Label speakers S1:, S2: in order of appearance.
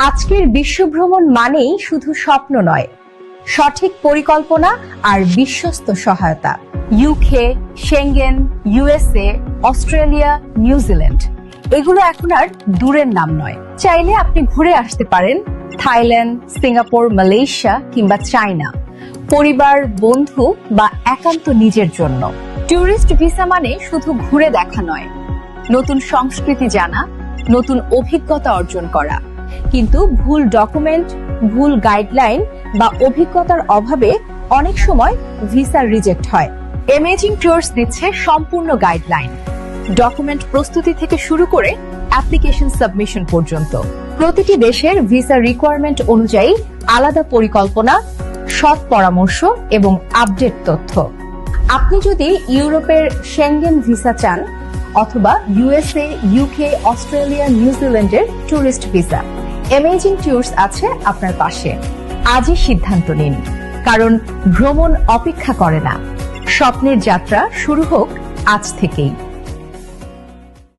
S1: আজকের বিশ্ব ভ্রমণ মানেই শুধু স্বপ্ন নয়, সঠিক পরিকল্পনা আর বিশ্বস্ত সহায়তা। UK, Schengen, USA, Australia, New Zealand এগুলো এখন আর দূরের নাম নয়। চাইলে আপনি ঘুরে আসতে পারেন থাইল্যান্ড, সিঙ্গাপুর, মালয়েশিয়া কিংবা চায়না, পরিবার, বন্ধু বা একান্ত নিজের জন্য। ট্যুরিস্ট ভিসা মানে শুধু ঘুরে দেখা নয়, নতুন সংস্কৃতি জানা, নতুন অভিজ্ঞতা অর্জন করা। কিন্তু ভুল ডকুমেন্ট, ভুল গাইডলাইন বা অভিজ্ঞতার অভাবে অনেক সময় ভিসা রিজেক্ট হয়। অ্যামেজিং ট্যুরস দিচ্ছে সম্পূর্ণ গাইডলাইন, ডকুমেন্ট প্রস্তুতি থেকে শুরু করে অ্যাপ্লিকেশন সাবমিশন পর্যন্ত। প্রতিটি দেশের ভিসা রিকোয়ারমেন্ট অনুযায়ী আলাদা পরিকল্পনা, সৎ পরামর্শ এবং আপডেট তথ্য। আপনি যদি ইউরোপের সেঙ্গেন ভিসা চান অথবা ইউএসএ, ইউকে, অস্ট্রেলিয়া, নিউজিল্যান্ডের ট্যুরিস্ট ভিসা, অ্যামেজিং ট্যুরস আছে আপনার পাশে। আজই সিদ্ধান্ত নিন, কারণ ভ্রমণ অপেক্ষা করে না। স্বপ্নের যাত্রা শুরু হোক আজ থেকেই।